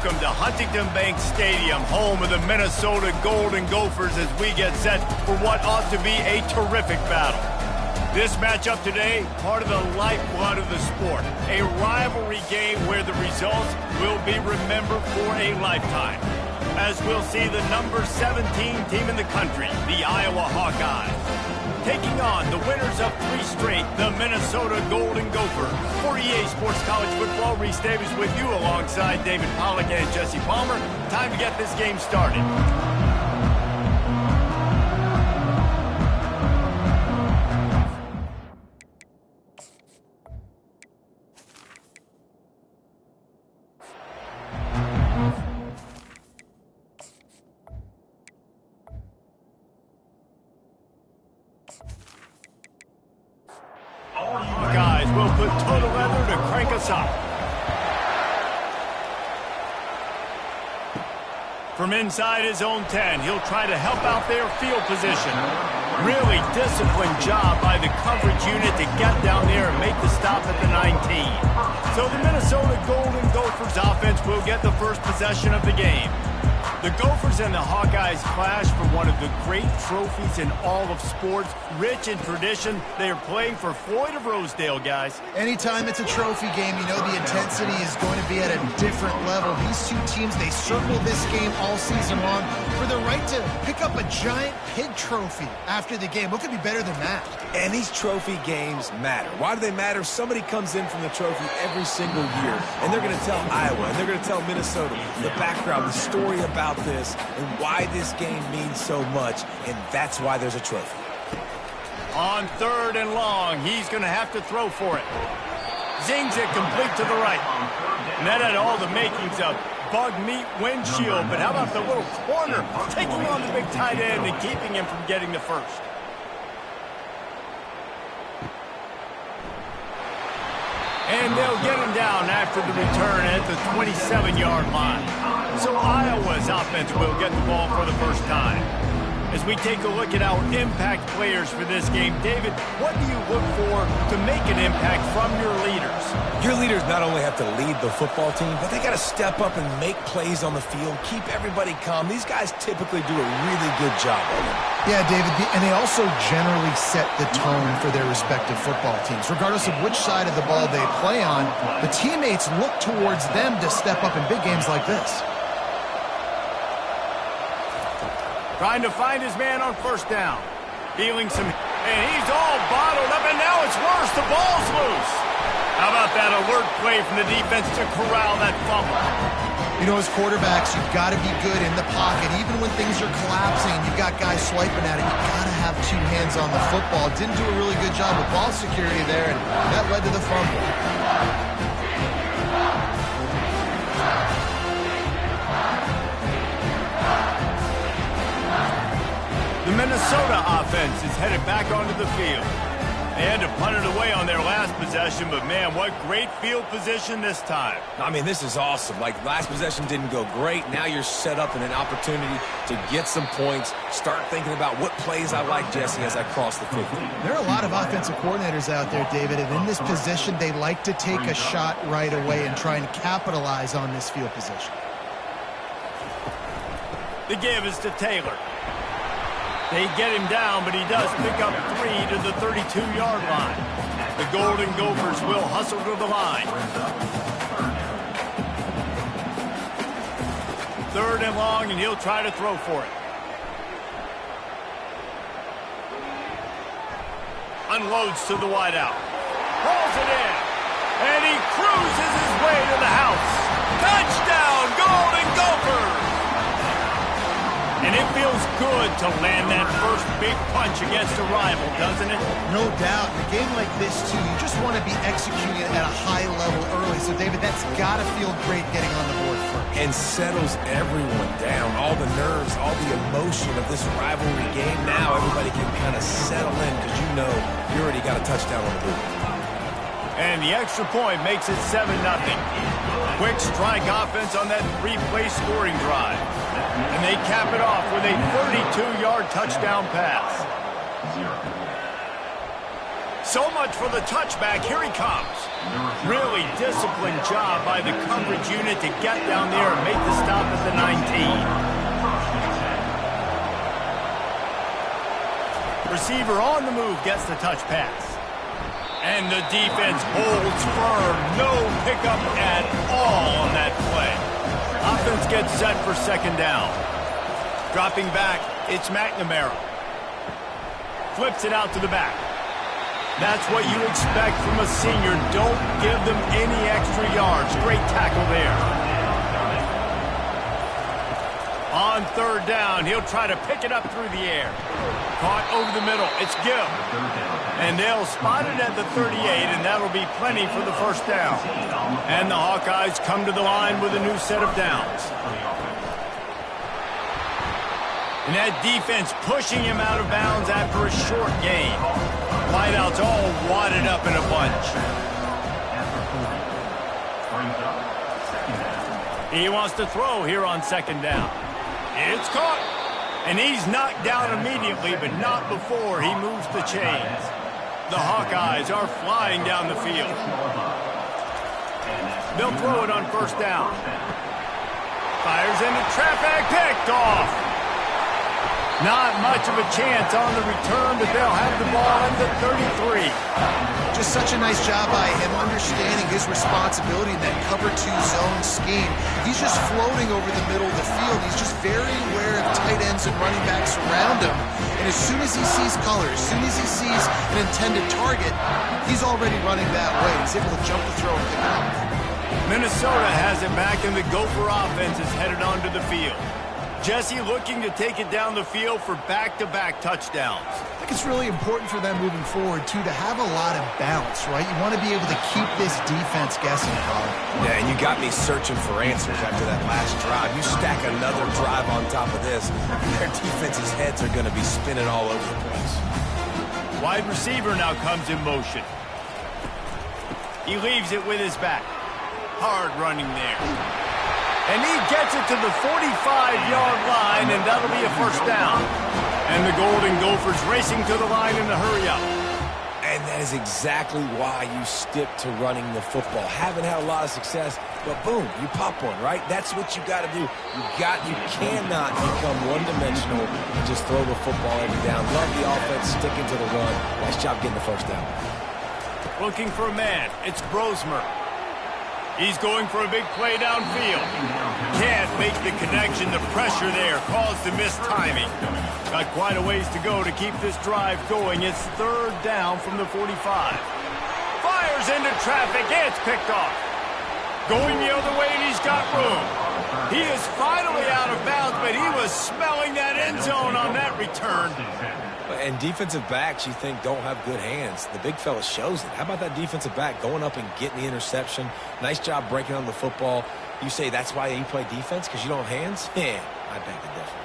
welcome to Huntington Bank Stadium, home of the Minnesota Golden Gophers, as we get set for what ought to be a terrific battle. This matchup today, part of the lifeblood of the sport, a rivalry game where the results will be remembered for a lifetime. As we'll see the number 17 team in the country, the Iowa Hawkeyes, taking on the winners of 3 straight, the Minnesota Golden Gophers. For EA Sports College Football, Reese Davis with you alongside David Pollack and Jesse Palmer. Time to get this game started. Guys, we'll put total leather to crank us up. From inside his own 10, he'll try to help out their field position. Really disciplined job by the coverage unit to get down there and make the stop at the 19. So the Minnesota Golden Gophers offense will get the first possession of the game. The Gophers and the Hawkeyes clash for one of the great trophies in all of sports. Rich in tradition, they are playing for Floyd of Rosedale, guys. Anytime it's a trophy game, you know the intensity is going to be at a different level. These two teams, they circle this game all season long for the right to pick up a giant pig trophy after the game. What could be better than that? And these trophy games matter. Why do they matter? Somebody comes in from the trophy every single year, and they're going to tell Iowa, and they're going to tell Minnesota the background, the story about this, and why this game means so much, and that's why there's a trophy. On 3rd and long, he's going to have to throw for it. Zings it complete to the right. And that had all the makings of bug meat windshield, but how about the little corner taking on the big tight end and keeping him from getting the first? And they'll get him down after the return at the 27-yard line. So Iowa's offense will get the ball for the first time. As we take a look at our impact players for this game, David, what do you look for to make an impact from your leaders? Your leaders not only have to lead the football team, but they got to step up and make plays on the field, keep everybody calm. These guys typically do a really good job of it. Yeah, David, and they also generally set the tone for their respective football teams. Regardless of which side of the ball they play on, the teammates look towards them to step up in big games like this. Trying to find his man on 1st down. Feeling some, and he's all bottled up, and now it's worse. The ball's loose. How about that alert play from the defense to corral that fumble? You know, as quarterbacks, you've got to be good in the pocket. Even when things are collapsing, you've got guys swiping at it. You've got to have 2 hands on the football. Didn't do a really good job with ball security there, and that led to the fumble. The Minnesota offense is headed back onto the field. They had to punt it away on their last possession, but man, what great field position this time. I mean, this is awesome. Like, last possession didn't go great. Now you're set up in an opportunity to get some points. Start thinking about what plays I like, Jesse, as I cross the 50. There are a lot of offensive coordinators out there, David, and in this position, they like to take a shot right away and try and capitalize on this field position. The give is to Taylor. They get him down, but he does pick up 3 to the 32-yard line. The Golden Gophers will hustle to the line. 3rd and long, and he'll try to throw for it. Unloads to the wideout. Pulls it in. And he cruises his way to the house. Touchdown, Golden Gophers! And it feels good to land that first big punch against a rival, doesn't it? No doubt. In a game like this, too, you just want to be executing it at a high level early. So, David, that's got to feel great getting on the board first. And settles everyone down. All the nerves, all the emotion of this rivalry game. Now everybody can kind of settle in because you know you already got a touchdown on the board. And the extra point makes it 7-0. Quick strike offense on that 3-play scoring drive. And they cap it off with a 32-yard touchdown pass. So much for the touchback. Here he comes. Really disciplined job by the coverage unit to get down there and make the stop at the 19. Receiver on the move gets the touch pass. And the defense holds firm. No pickup at all on that play. Offense gets set for second down. Dropping back, it's McNamara. Flips it out to the back. That's what you expect from a senior. Don't give them any extra yards. Great tackle there. On third down, he'll try to pick it up through the air. Caught over the middle. It's Gill. And they'll spot it at the 38, and that'll be plenty for the first down. And the Hawkeyes come to the line with a new set of downs. And that defense pushing him out of bounds after a short gain. Wideouts all wadded up in a bunch. He wants to throw here on second down. It's caught. And he's knocked down immediately, but not before he moves the chains. The Hawkeyes are flying down the field. They'll throw it on first down. Fires into traffic, picked off. Not much of a chance on the return, but they'll have the ball at the 33. Just such a nice job by him understanding his responsibility in that cover 2 zone scheme. He's just floating over the middle of the field. He's just very aware of tight ends and running backs around him. And as soon as he sees color, as soon as he sees an intended target, he's already running that way. He's able to jump the throw and pick it up. Minnesota has it back, and the Gopher offense is headed onto the field. Jesse looking to take it down the field for back-to-back touchdowns. I think it's really important for them moving forward, too, to have a lot of balance, right? You want to be able to keep this defense guessing, Colin. Yeah, and you got me searching for answers after that last drive. You stack another drive on top of this, their defense's heads are going to be spinning all over the place. Wide receiver now comes in motion. He leaves it with his back. Hard running there. And he gets it to the 45-yard line, and that'll be a first down. And the Golden Gophers racing to the line in a hurry-up. And that is exactly why you stick to running the football. Haven't had a lot of success, but boom, you pop one, right? That's what you got to do. You cannot become one-dimensional and just throw the football every down. Love the offense, sticking to the run. Nice job getting the first down. Looking for a man. It's Brosmer. He's going for a big play downfield. Can't make the connection. The pressure there caused the missed timing. Got quite a ways to go to keep this drive going. It's third down from the 45. Fires into traffic. It's picked off. Going the other way, and he's got room. He is finally out of bounds, but he was smelling that end zone on that return. And defensive backs, you think, don't have good hands. The big fella shows it. How about that defensive back going up and getting the interception? Nice job breaking on the football. You say that's why you play defense, because you don't have hands? Yeah, I beg to differ.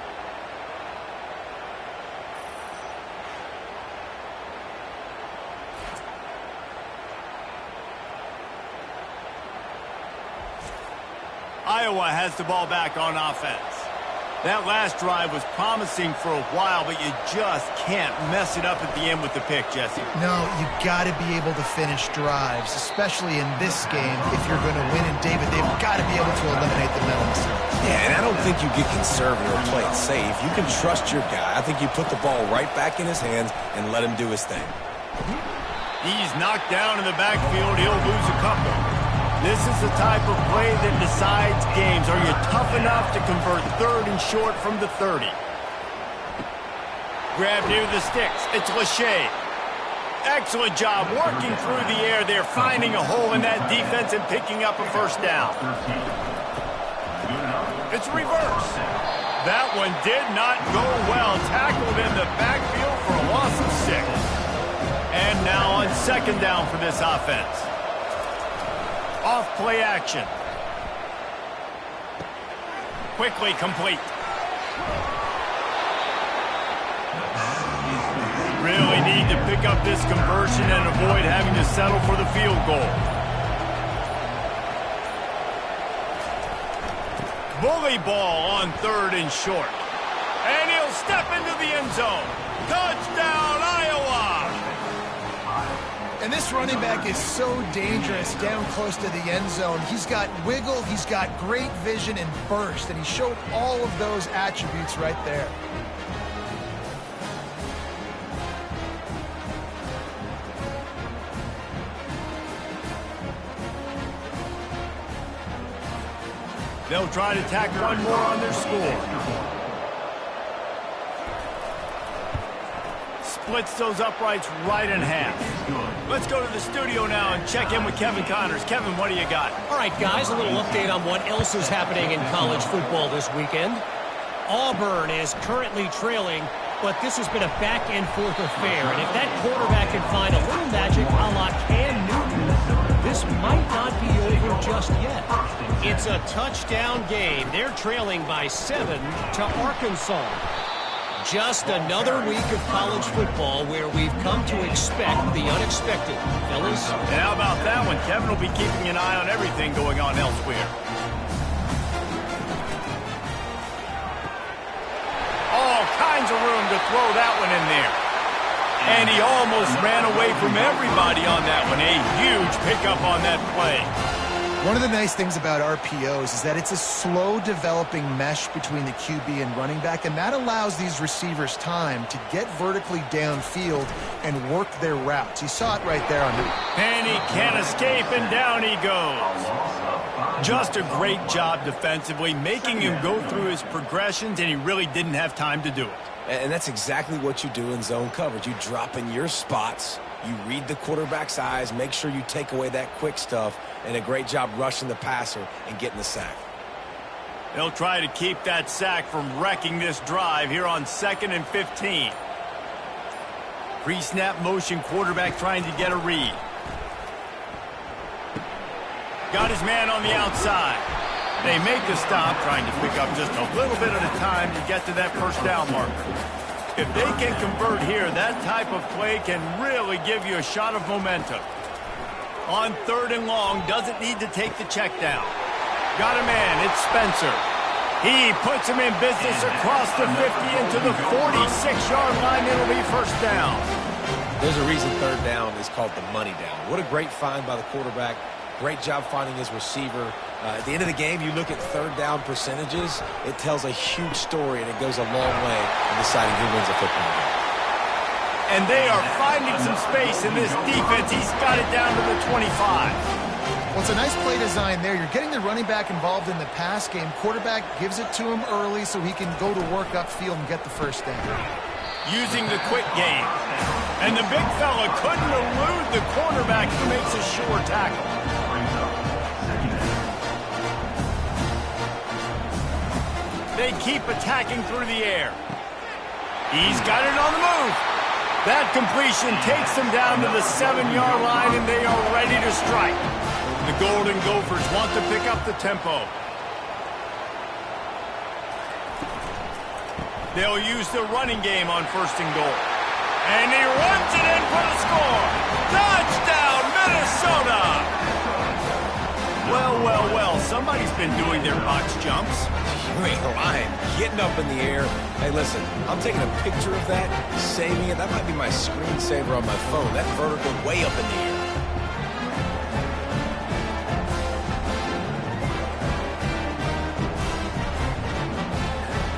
Iowa has the ball back on offense. That last drive was promising for a while, but you just can't mess it up at the end with the pick, Jesse. No, you got to be able to finish drives, especially in this game. If you're going to win, and David, they've got to be able to eliminate the mental mistakes. Yeah, and I don't think you get conservative or play it safe. You can trust your guy. I think you put the ball right back in his hands and let him do his thing. He's knocked down in the backfield. He'll lose a couple. This is the type of play that decides games. Are you tough enough to convert third and short from the 30? Grab near the sticks. It's Lachey. Excellent job working through the air there, finding a hole in that defense and picking up a first down. It's reverse. That one did not go well. Tackled in the backfield for a loss of 6. And now on second down for this offense. Off play action. Quickly complete. Really need to pick up this conversion and avoid having to settle for the field goal. Bully ball on third and short. And he'll step into the end zone. Touchdown, Iowa! And this running back is so dangerous down close to the end zone. He's got wiggle, he's got great vision and burst, and he showed all of those attributes right there. They'll try to tack one more on their score. Splits those uprights right in half. Let's go to the studio now and check in with Kevin Connors. Kevin, what do you got? All right, guys, a little update on what else is happening in college football this weekend. Auburn is currently trailing, but this has been a back-and-forth affair. And if that quarterback can find a little magic a la Cam Newton, this might not be over just yet. It's a touchdown game. They're trailing by 7 to Arkansas. Just another week of college football where we've come to expect the unexpected. Fellas? And how about that one? Kevin will be keeping an eye on everything going on elsewhere. All kinds of room to throw that one in there. And he almost ran away from everybody on that one. A huge pickup on that play. One of the nice things about RPOs is that it's a slow developing mesh between the QB and running back, and that allows these receivers time to get vertically downfield and work their routes. You saw it right there on that. And he can't escape, and down he goes. Just a great job defensively, making him go through his progressions, and he really didn't have time to do it. And that's exactly what you do in zone coverage. You drop in your spots, you read the quarterback's eyes, make sure you take away that quick stuff, and a great job rushing the passer and getting the sack. They'll try to keep that sack from wrecking this drive here on 2nd and 15. Pre-snap motion, quarterback trying to get a read. Got his man on the outside. They make the stop, trying to pick up just a little bit at a time to get to that first down marker. If they can convert here, that type of play can really give you a shot of momentum. On 3rd and long, doesn't need to take the check down. Got a man, it's Spencer. He puts him in business across the 50 into the 46-yard line. It'll be first down. There's a reason 3rd down is called the money down. What a great find by the quarterback. Great job finding his receiver. At the end of the game, you look at 3rd down percentages. It tells a huge story, and it goes a long way in deciding who wins a football game. And they are finding some space in this defense. He's got it down to the 25. Well, it's a nice play design there. You're getting the running back involved in the pass game. Quarterback gives it to him early so he can go to work upfield and get the first down. Using the quick game. And the big fella couldn't elude the cornerback who makes a sure tackle. They keep attacking through the air. He's got it on the move. That completion takes them down to the 7-yard line, and they are ready to strike. The Golden Gophers want to pick up the tempo. They'll use the running game on 1st and goal. And he runs it in for the score. Touchdown, Minnesota! Well, well, well, somebody's been doing their box jumps. You ain't lying. Getting up in the air. Hey, listen, I'm taking a picture of that, saving it. That might be my screensaver on my phone. That vertical way up in the air.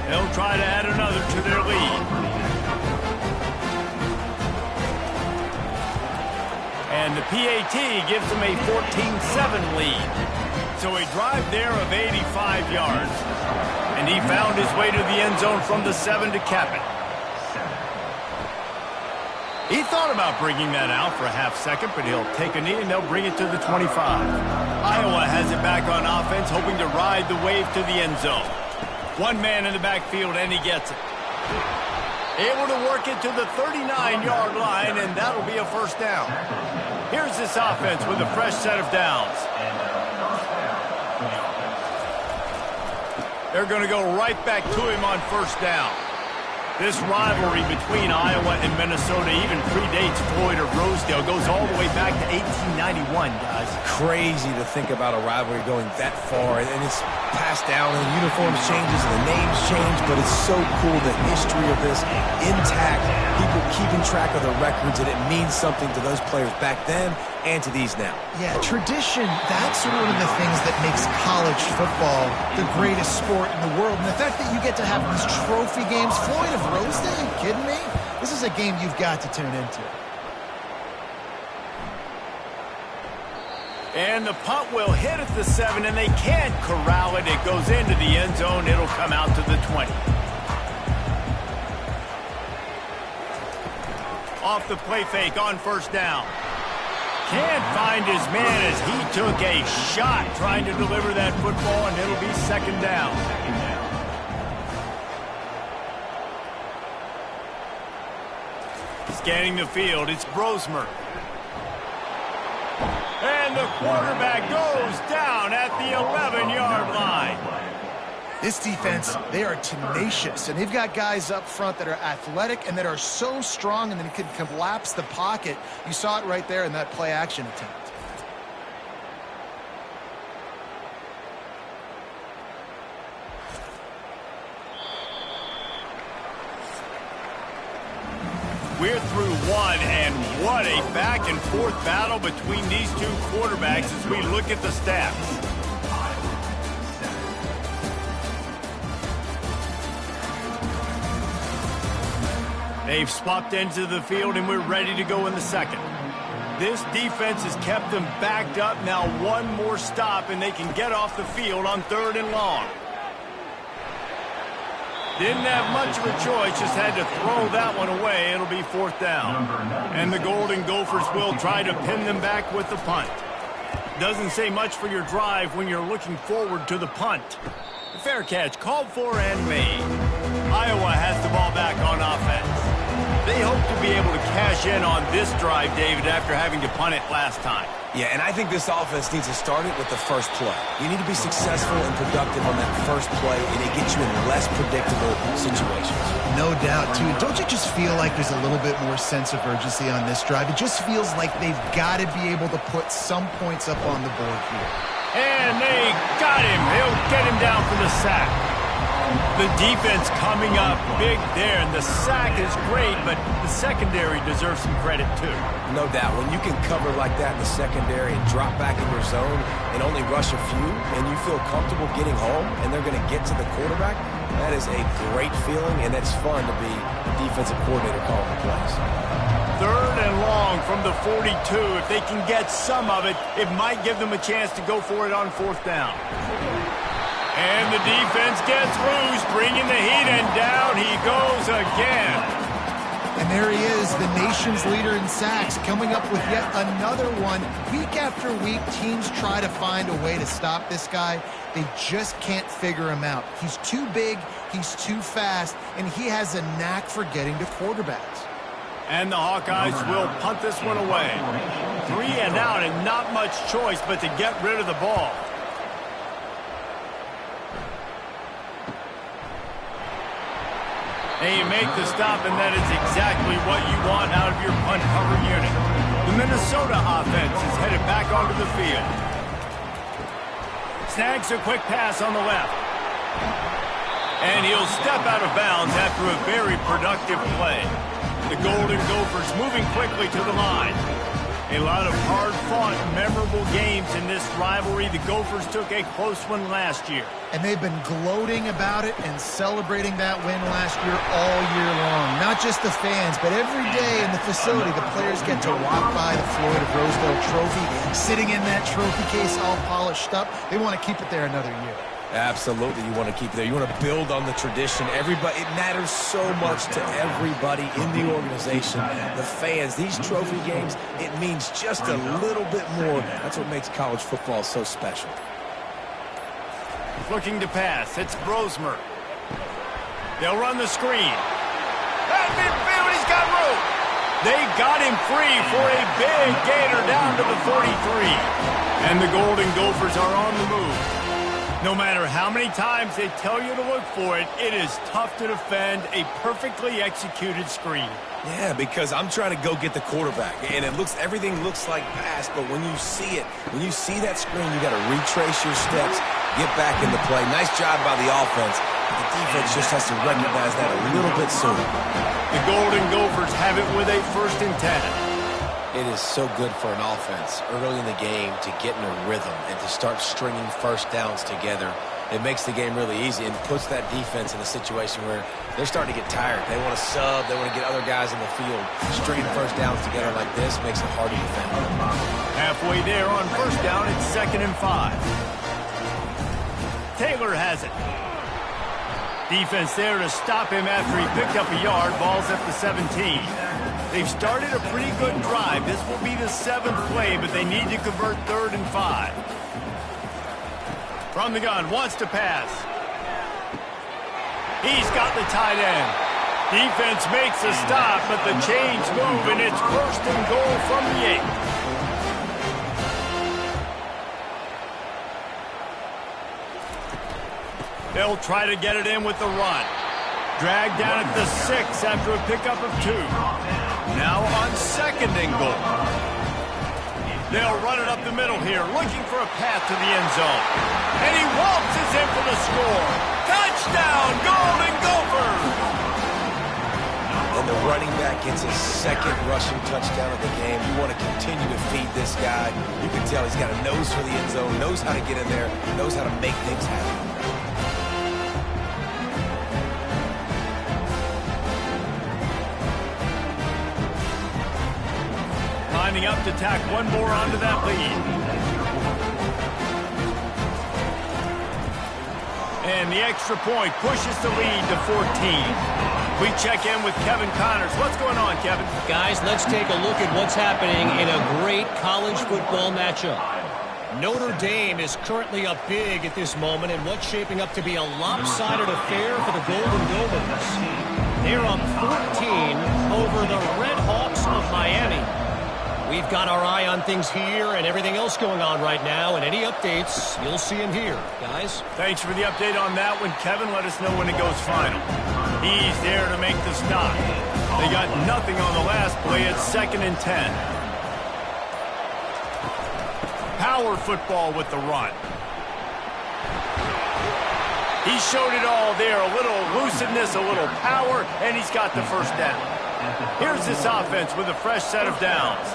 They'll try to add another to their lead. And the PAT gives them a 14-7 lead. So a drive there of 85 yards. And he found his way to the end zone from the 7 to cap it. He thought about bringing that out for a half second, but he'll take a knee and they'll bring it to the 25. Iowa has it back on offense, hoping to ride the wave to the end zone. One man in the backfield, and he gets it. Able to work it to the 39-yard line, and that'll be a first down. Here's this offense with a fresh set of downs. They're going to go right back to him on 1st down. This rivalry between Iowa and Minnesota even predates Floyd or Rosedale. Goes all the way back to 1891, guys. Crazy to think about a rivalry going that far, and it's passed down, and the uniforms changes, and the names change, but it's so cool, the history of this intact, people keeping track of the records, and it means something to those players back then and to these now. Yeah, tradition, that's one of the things that makes college football the greatest sport in the world. And the fact that you get to have these trophy games, Floyd of Rosedale, are you kidding me? This is a game you've got to tune into. And the punt will hit at the 7, and they can't corral it. It goes into the end zone. It'll come out to the 20. Off the play fake on first down. Can't find his man as he took a shot trying to deliver that football, and it'll be second down. Scanning the field, it's Brosmer. And the quarterback goes down at the 11-yard line. This defense, they are tenacious, and they've got guys up front that are athletic and that are so strong and then can collapse the pocket. You saw it right there in that play-action attempt. We're through one, and what a back-and-forth battle between these two quarterbacks as we look at the stats. They've swapped into the field, and we're ready to go in the second. This defense has kept them backed up. Now one more stop, and they can get off the field on 3rd and long. Didn't have much of a choice, just had to throw that one away. It'll be 4th down. And the Golden Gophers will try to pin them back with the punt. Doesn't say much for your drive when you're looking forward to the punt. The fair catch called for and made. Iowa has the ball back on offense. They hope to be able to cash in on this drive, David, after having to punt it last time. Yeah, and I think this offense needs to start it with the first play. You need to be successful and productive on that first play, and it gets you in less predictable situations. No doubt, too. Don't you just feel like there's a little bit more sense of urgency on this drive? It just feels like they've got to be able to put some points up on the board here. And they got him. He'll get him down for the sack. The defense coming up big there, and the sack is great, but the secondary deserves some credit, too. No doubt. When you can cover like that in the secondary and drop back in your zone and only rush a few, and you feel comfortable getting home, and they're going to get to the quarterback, that is a great feeling, and it's fun to be a defensive coordinator calling the plays. 3rd and long from the 42. If they can get some of it, it might give them a chance to go for it on 4th down. And the defense gets loose, bringing the heat, and down he goes again. And there he is, the nation's leader in sacks, coming up with yet another one. Week after week, teams try to find a way to stop this guy. They just can't figure him out. He's too big, he's too fast, and he has a knack for getting to quarterbacks. And the Hawkeyes will punt this one away. 3 and out, and not much choice but to get rid of the ball. And you make the stop, and that is exactly what you want out of your punt cover unit. The Minnesota offense is headed back onto the field. Snags a quick pass on the left. And he'll step out of bounds after a very productive play. The Golden Gophers moving quickly to the line. A lot of hard-fought, memorable games in this rivalry. The Gophers took a close one last year. And they've been gloating about it and celebrating that win last year all year long. Not just the fans, but every day in the facility, the players get to walk by the Floyd of Rosedale trophy, sitting in that trophy case all polished up. They want to keep it there another year. Absolutely, you want to keep it there. You want to build on the tradition. Everybody, it matters so much to everybody in the organization. The fans, these trophy games, it means just a little bit more. That's what makes college football so special. Looking to pass, it's Brosmer. They'll run the screen. At midfield, he's got room. They got him free for a big gainer down to the 43. And the Golden Gophers are on the move. No matter how many times they tell you to look for it, it is tough to defend a perfectly executed screen. Yeah, because I'm trying to go get the quarterback, and everything looks like pass, but when you see it, when you see that screen, you got to retrace your steps, get back into play. Nice job by the offense, but the defense just has to recognize that a little bit sooner. The Golden Gophers have it with a 1st and 10. It is so good for an offense early in the game to get in a rhythm and to start stringing first downs together. It makes the game really easy and puts that defense in a situation where they're starting to get tired. They want to sub. They want to get other guys in the field. Stringing first downs together like this makes it hard to defend. Halfway there on 1st down, it's 2nd and 5. Taylor has it. Defense there to stop him after he picked up a yard. Ball's at the 17. They've started a pretty good drive. This will be the 7th play, but they need to convert 3rd and 5. From the gun, wants to pass. He's got the tight end. Defense makes a stop, but the chains move, and it's 1st and goal from the 8. They'll try to get it in with the run. Dragged down at the 6 after a pickup of 2. Now on 2nd and goal. They'll run it up the middle here, looking for a path to the end zone. And he waltzes in for the score. Touchdown, Golden Gophers! And the running back gets his 2nd rushing touchdown of the game. You want to continue to feed this guy. You can tell he's got a nose for the end zone, knows how to get in there, knows how to make things happen. Lining up to tack one more onto that lead. And the extra point pushes the lead to 14. We check in with Kevin Connors. What's going on, Kevin? Guys, let's take a look at what's happening in a great college football matchup. Notre Dame is currently up big at this moment in what's shaping up to be a lopsided affair for the Golden Gophers. They're up 14 over the Red Hawks of Miami. We've got our eye on things here and everything else going on right now, and any updates, you'll see them here. Guys? Thanks for the update on that one, Kevin. Let us know when it goes final. He's there to make the stop. They got nothing on the last play. It's 2nd and 10. Power football with the run. He showed it all there. A little elusiveness, a little power, and he's got the 1st down. Here's this offense with a fresh set of downs.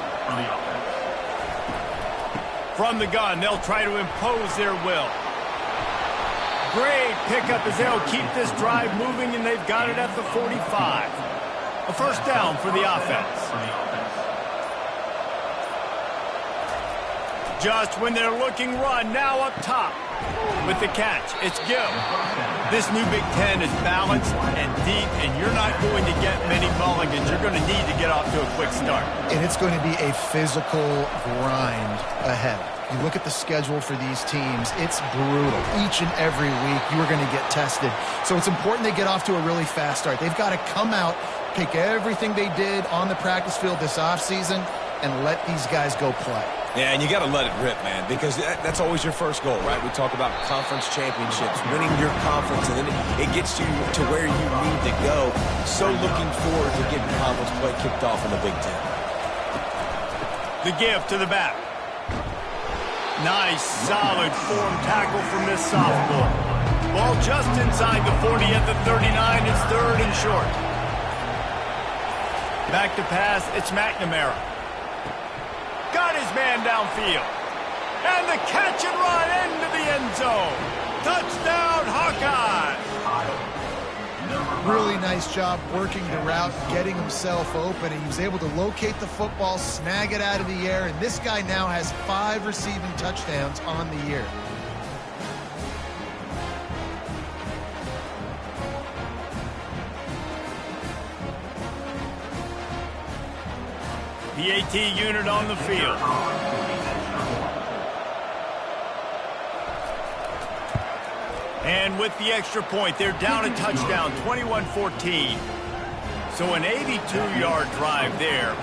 From the gun, they'll try to impose their will. Great pickup as they'll keep this drive moving, and they've got it at the 45. A 1st down for the offense. Just when they're looking run, now up top. With the catch, it's Gill. This new Big Ten is balanced and deep, and you're not going to get many mulligans. You're going to need to get off to a quick start. And it's going to be a physical grind ahead. You look at the schedule for these teams, it's brutal. Each and every week, you are going to get tested. So it's important they get off to a really fast start. They've got to come out, take everything they did on the practice field this offseason, and let these guys go play. Yeah, and you got to let it rip, man, because that's always your first goal, right? We talk about conference championships, winning your conference, and then it gets you to where you need to go. So looking forward to getting conference play kicked off in the Big Ten. The give to the back. Nice, solid form tackle from this sophomore. Ball just inside the 40 at the 39. It's 3rd and short. Back to pass, it's McNamara. Got his man downfield. And the catch and run into the end zone. Touchdown, Hawkeyes! Really nice job working the route, getting himself open, and he was able to locate the football, snag it out of the air, and this guy now has 5 receiving touchdowns on the year. The AT unit on the field. And with the extra point, they're down a touchdown, 21-14. So an 82-yard drive there.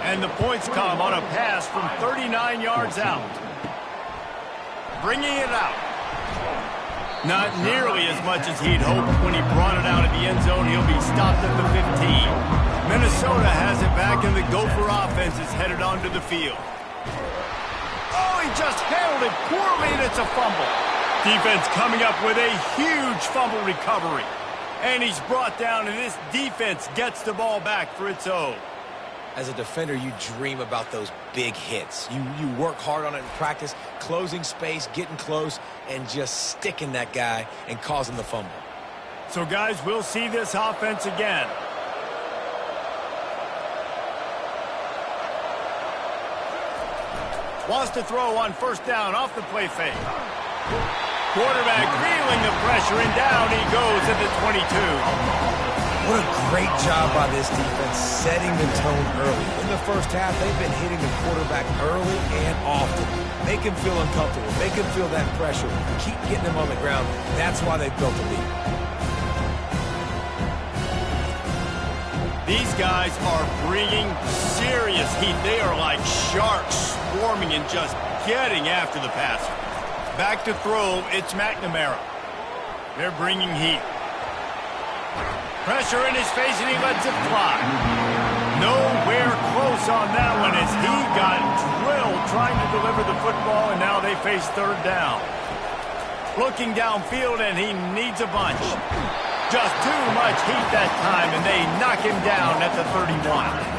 And the points come on a pass from 39 yards out. Bringing it out. Not nearly as much as he'd hoped when he brought it out of the end zone. He'll be stopped at the 15. Minnesota has it back, and the Gopher offense is headed onto the field. Oh, he just handled it poorly, and it's a fumble. Defense coming up with a huge fumble recovery. And he's brought down, and this defense gets the ball back for its own. As a defender, you dream about those big hits. You work hard on it in practice, closing space, getting close, and just sticking that guy and causing the fumble. So, guys, we'll see this offense again. Wants to throw on first down off the play fake. Quarterback feeling the pressure, and down he goes at the 22. What a great job by this defense setting the tone early. In the first half, they've been hitting the quarterback early and often. Make him feel uncomfortable. Make him feel that pressure. Keep getting him on the ground. That's why they've built a lead. These guys are bringing serious heat. They are like sharks swarming and just getting after the passer. Back to throw, it's McNamara. They're bringing heat. Pressure in his face, and he lets it fly. Nowhere close on that one as he got drilled trying to deliver the football, and now they face third down. Looking downfield, and he needs a bunch. Just too much heat that time, and they knock him down at the 31.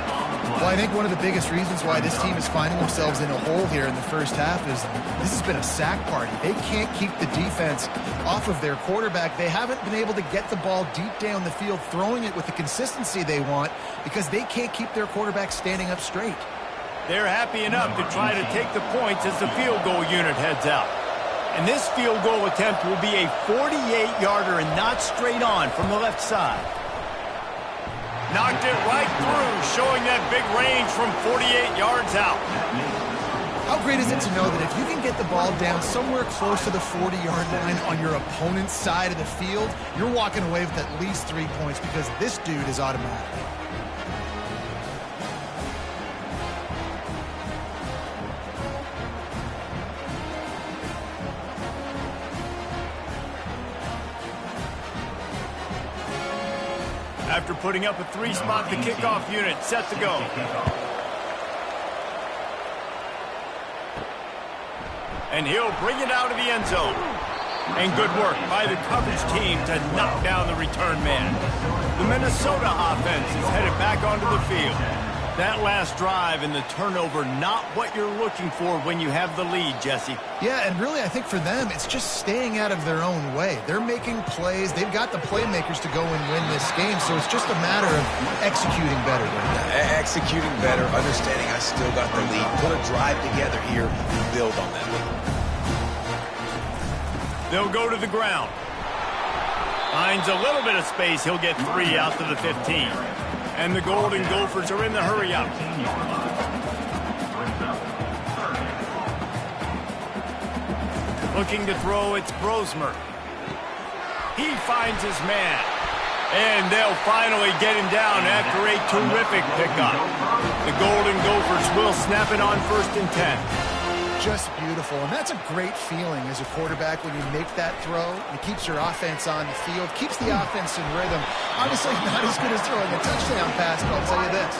Well, I think one of the biggest reasons why this team is finding themselves in a hole here in the first half is this has been a sack party. They can't keep the defense off of their quarterback. They haven't been able to get the ball deep down the field, throwing it with the consistency they want because they can't keep their quarterback standing up straight. They're happy enough to try to take the points as the field goal unit heads out. And this field goal attempt will be a 48-yarder and not straight on from the left side. Knocked it right through, showing that big range from 48 yards out. How great is it to know that if you can get the ball down somewhere close to the 40-yard line on your opponent's side of the field, you're walking away with at least 3 points because this dude is automatic. After putting up a three-spot, the kickoff unit set to go. And he'll bring it out of the end zone. And good work by the coverage team to knock down the return man. The Minnesota offense is headed back onto the field. That last drive and the turnover, not what you're looking for when you have the lead, Jesse. Yeah, and really I think for them, it's just staying out of their own way. They're making plays. They've got the playmakers to go and win this game, so it's just a matter of executing better right now. Executing better, understanding I still got the lead. Put a drive together here and build on that lead. They'll go to the ground. Finds a little bit of space. He'll get 3 out to the 15. And the Golden Gophers are in the hurry-up. Looking to throw, it's Brosmer. He finds his man. And they'll finally get him down after a terrific pickup. The Golden Gophers will snap it on 1st and 10. Just beautiful, and that's a great feeling as a quarterback when you make that throw. It keeps your offense on the field, keeps the offense in rhythm. Obviously not as good as throwing a touchdown pass, but I'll tell you this,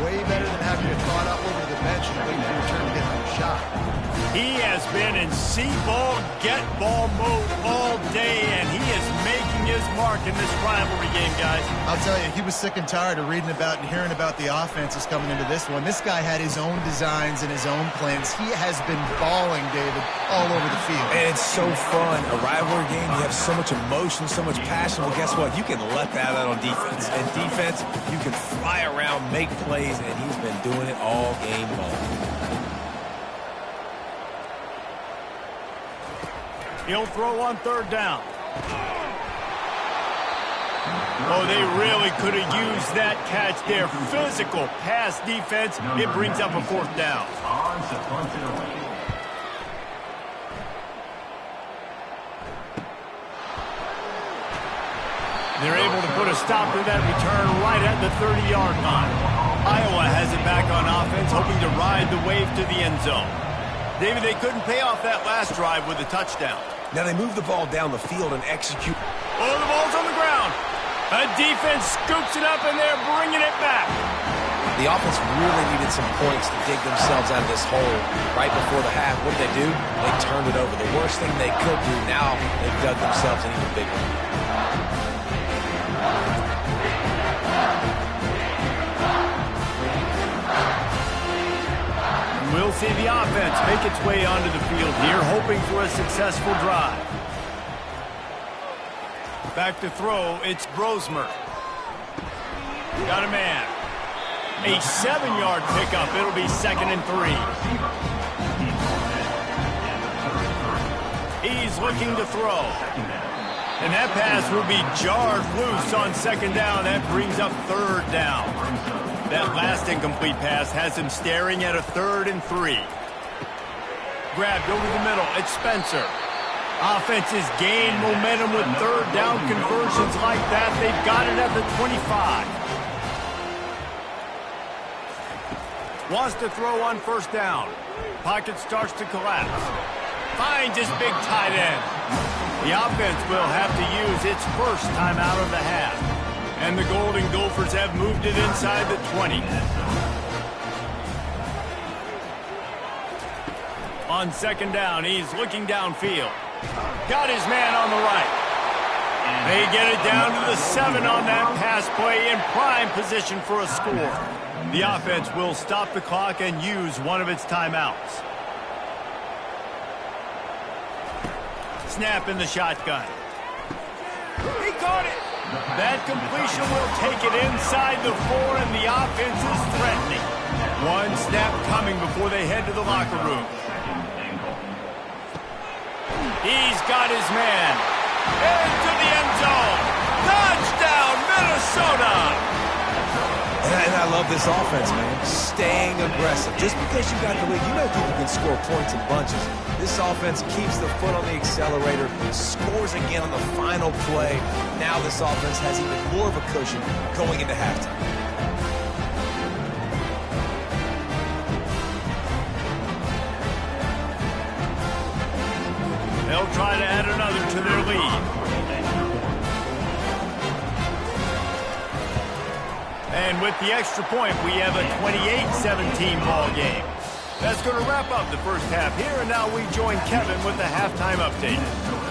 way better than having to trot up over to the bench and wait for your turn to get another shot. He has been in see-ball, get-ball mode all day, and he is making his mark in this rivalry game, guys. I'll tell you, he was sick and tired of reading about and hearing about the offenses coming into this one. This guy had his own designs and his own plans. He has been balling, David, all over the field. And it's so fun. A rivalry game, you have so much emotion, so much passion. Well, guess what? You can let that out on defense. And defense, you can fly around, make plays, and he's been doing it all game long. He'll throw on 3rd down. Oh, they really could have used that catch there. Physical pass defense. It brings up a 4th down. They're able to put a stop to that return right at the 30-yard line. Iowa has it back on offense, hoping to ride the wave to the end zone. David, they couldn't pay off that last drive with a touchdown. Now they move the ball down the field and execute. Oh, the ball's on the ground. A defense scoops it up, and they're bringing it back. The offense really needed some points to dig themselves out of this hole right before the half. What did they do? They turned it over. The worst thing they could do. Now they've dug themselves an even bigger one. We'll see the offense make its way onto the field here, hoping for a successful drive. Back to throw, it's Brosmer. Got a man. A 7-yard pickup. It'll be 2nd and 3. He's looking to throw. And that pass will be jarred loose on 2nd down. That brings up 3rd down. That last incomplete pass has him staring at a 3rd and 3. Grabbed over the middle. It's Spencer. Offenses gain momentum with 3rd down conversions like that. They've got it at the 25. Wants to throw on 1st down. Pocket starts to collapse. Finds his big tight end. The offense will have to use its first timeout of the half. And the Golden Gophers have moved it inside the 20. On 2nd down, he's looking downfield. Got his man on the right. They get it down to the 7 on that pass play in prime position for a score. The offense will stop the clock and use one of its timeouts. Snap in the shotgun. He caught it. That completion will take it inside the 4, and the offense is threatening. One snap coming before they head to the locker room. He's got his man. Into the end zone. Touchdown, Minnesota! And I love this offense, man. Staying aggressive. Just because you got the lead, you know people can score points in bunches. This offense keeps the foot on the accelerator, scores again on the final play. Now this offense has even more of a cushion going into halftime. They'll try to add another to their lead. And with the extra point, we have a 28-17 ball game. That's going to wrap up the first half here, and now we join Kevin with the halftime update.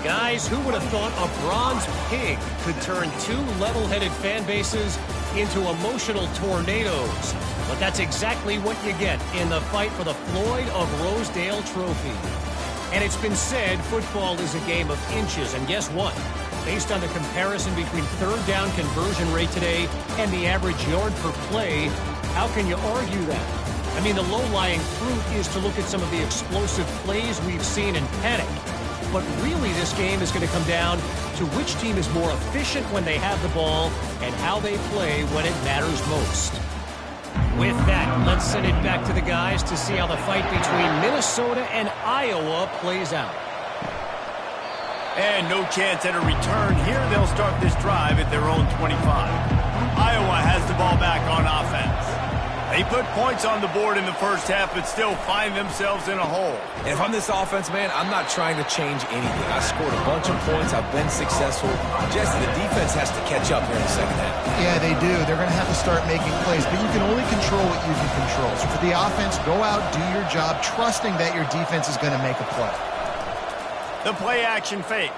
Guys, who would have thought a bronze pig could turn 2 level-headed fan bases into emotional tornadoes? But that's exactly what you get in the fight for the Floyd of Rosedale Trophy. And it's been said football is a game of inches, and guess what? Based on the comparison between 3rd down conversion rate today and the average yard per play, how can you argue that? I mean, the low-lying fruit is to look at some of the explosive plays we've seen in panic. But really, this game is going to come down to which team is more efficient when they have the ball and how they play when it matters most. With that, let's send it back to the guys to see how the fight between Minnesota and Iowa plays out. And no chance at a return here. They'll start this drive at their own 25. Iowa has the ball back on offense. They put points on the board in the first half, but still find themselves in a hole. And if I'm this offense, man, I'm not trying to change anything. I scored a bunch of points. I've been successful. Jesse, the defense has to catch up here in the second half. Yeah, they do. They're going to have to start making plays, but you can only control what you can control. So for the offense, go out, do your job, trusting that your defense is going to make a play. The play action fake.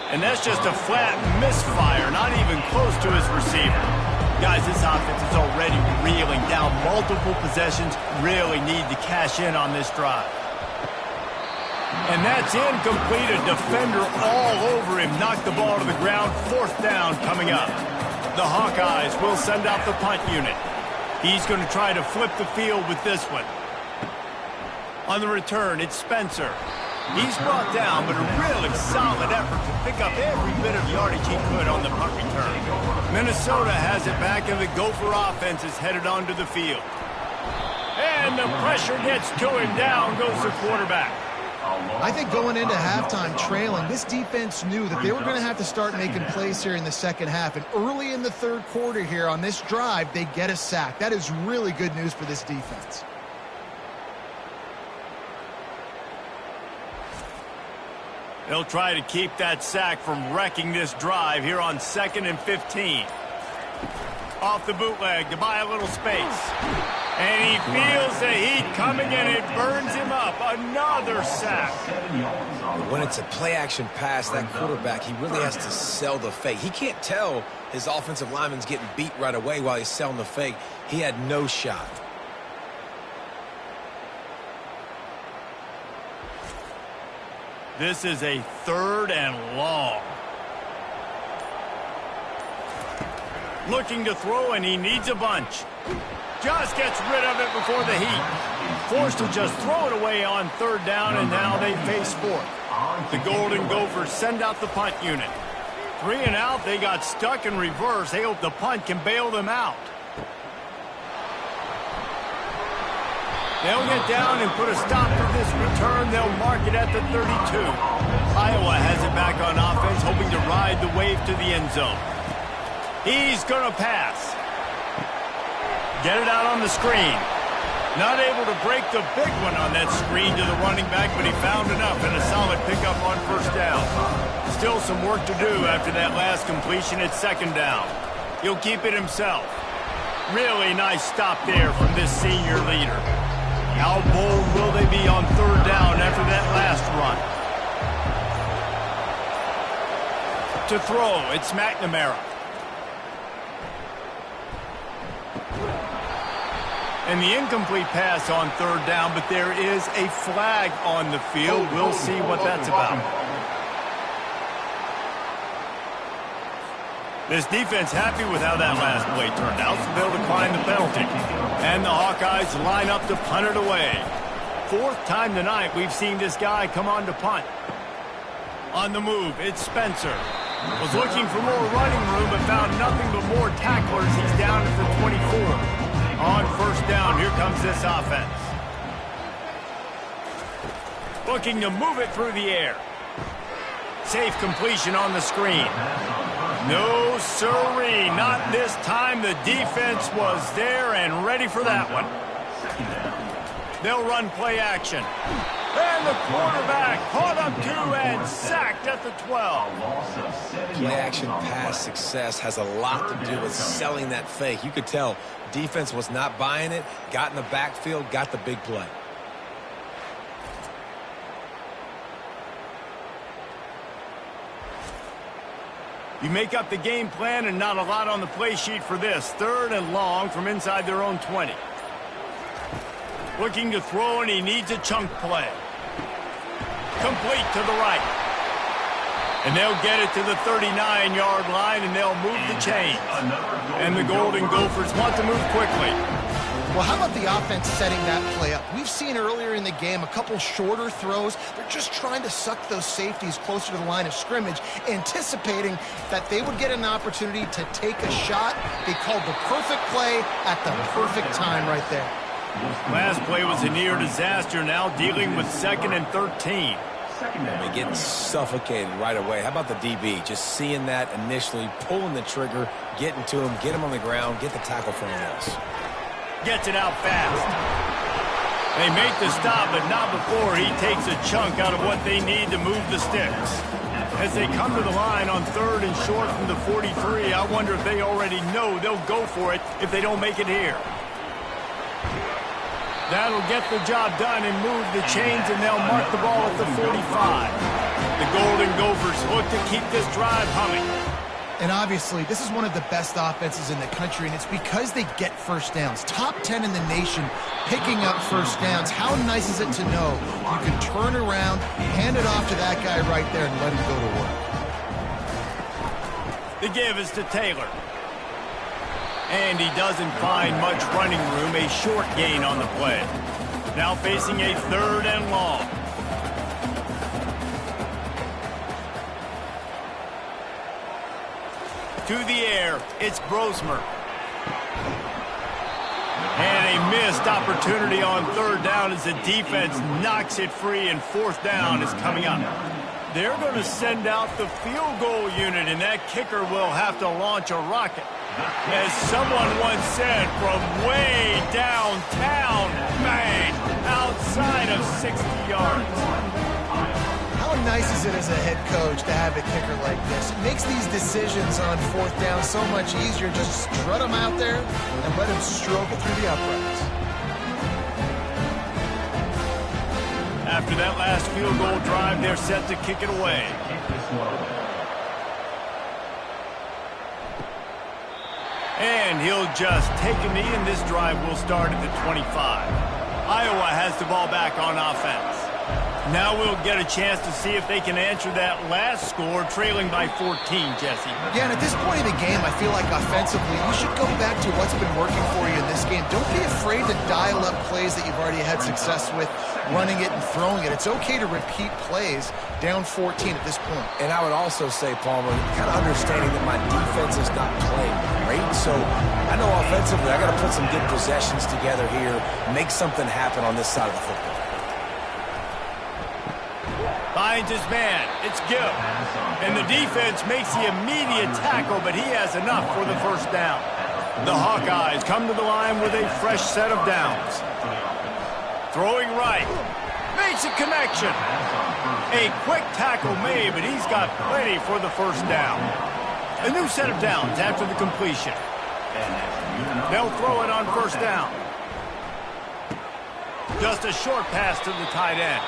And that's just a flat misfire, not even close to his receiver. Guys, this offense is already reeling down multiple possessions, really need to cash in on this drive. And that's incomplete. A defender all over him, knocked the ball to the ground. 4th down coming up. The Hawkeyes will send out the punt unit. He's going to try to flip the field with this one. On the return, it's Spencer. He's brought down, but a really solid effort to pick up every bit of yardage he could on the punt return. Minnesota has it back, and the Gopher offense is headed onto the field. And the pressure gets to him. Down goes the quarterback. I think going into halftime trailing, this defense knew that they were going to have to start making plays here in the second half. And early in the 3rd quarter here on this drive, they get a sack. That is really good news for this defense. They'll try to keep that sack from wrecking this drive here on 2nd and 15. Off the bootleg to buy a little space. And he feels the heat coming, and it burns him up. Another sack. When it's a play-action pass, that quarterback, he really has to sell the fake. He can't tell his offensive lineman's getting beat right away while he's selling the fake. He had no shot. This is a 3rd and long. Looking to throw, and he needs a bunch. Just gets rid of it before the heat. Forced to just throw it away on 3rd down, and now they face 4th. The Golden Gophers send out the punt unit. 3 and out, they got stuck in reverse. They hope the punt can bail them out. They'll get down and put a stop to this return. They'll mark it at the 32. Iowa has it back on offense, hoping to ride the wave to the end zone. He's going to pass. Get it out on the screen. Not able to break the big one on that screen to the running back, but he found enough and a solid pickup on 1st down. Still some work to do after that last completion at 2nd down. He'll keep it himself. Really nice stop there from this senior leader. How bold will they be on 3rd down after that last run? To throw, it's McNamara. And the incomplete pass on 3rd down, but there is a flag on the field. We'll see what that's about. This defense happy with how that last play turned out, so they'll decline the penalty. And the Hawkeyes line up to punt it away. 4th time tonight we've seen this guy come on to punt. On the move, it's Spencer. Was looking for more running room, but found nothing but more tacklers. He's down at the 24. On 1st down, here comes this offense. Looking to move it through the air. Safe completion on the screen. No sirree, not this time. The defense was there and ready for that one. They'll run play action. And the quarterback caught up 2 and sacked at the 12. Play-action pass success has a lot to do with selling that fake. You could tell defense was not buying it, got in the backfield, got the big play. You make up the game plan and not a lot on the play sheet for this. 3rd and long from inside their own 20. Looking to throw, and he needs a chunk play. Complete to the right. And they'll get it to the 39-yard line, and they'll move the chains. And the Golden Gophers want to move quickly. Well, how about the offense setting that play up? We've seen earlier in the game a couple shorter throws. They're just trying to suck those safeties closer to the line of scrimmage, anticipating that they would get an opportunity to take a shot. They called the perfect play at the perfect time right there. Last play was a near disaster, now dealing with 2nd and 13. They're getting suffocated right away. How about the DB? Just seeing that initially, pulling the trigger, getting to him, get him on the ground, get the tackle for him else. Gets it out fast. They make the stop, but not before he takes a chunk out of what they need to move the sticks. As they come to the line on 3rd and short from the 43, I wonder if they already know they'll go for it if they don't make it here. That'll get the job done and move the chains, and they'll mark the ball at the 45. The Golden Gophers look to keep this drive humming. And obviously, this is one of the best offenses in the country, and it's because they get 1st downs. Top 10 in the nation picking up 1st downs. How nice is it to know you can turn around, hand it off to that guy right there, and let him go to work. The give is to Taylor. And he doesn't find much running room, a short gain on the play. Now facing a 3rd and long. To the air, it's Brosmer. And a missed opportunity on 3rd down as the defense knocks it free, and 4th down is coming up. They're going to send out the field goal unit, and that kicker will have to launch a rocket. As someone once said, from way downtown, bang, outside of 60 yards. How nice is it as a head coach to have a kicker like this? It makes these decisions on fourth down so much easier. Just strut him out there and let him stroke it through the uprights. After that last field goal drive, they're set to kick it away. And he'll just take a knee, and this drive will start at the 25. Iowa has the ball back on offense. Now we'll get a chance to see if they can answer that last score, trailing by 14, Jesse. Yeah, and at this point in the game, I feel like offensively, you should go back to what's been working for you in this game. Don't be afraid to dial up plays that you've already had success with, running it and throwing it. It's okay to repeat plays down 14 at this point. And I would also say, Palmer, kind of understanding that my defense is not playing great, so I know offensively I got to put some good possessions together here, make something happen on this side of the football. Finds his man. It's Gill. And the defense makes the immediate tackle, but he has enough for the first down. The Hawkeyes come to the line with a fresh set of downs. Throwing right. Makes a connection. A quick tackle made, but he's got plenty for the first down. A new set of downs after the completion. They'll throw it on first down. Just a short pass to the tight end.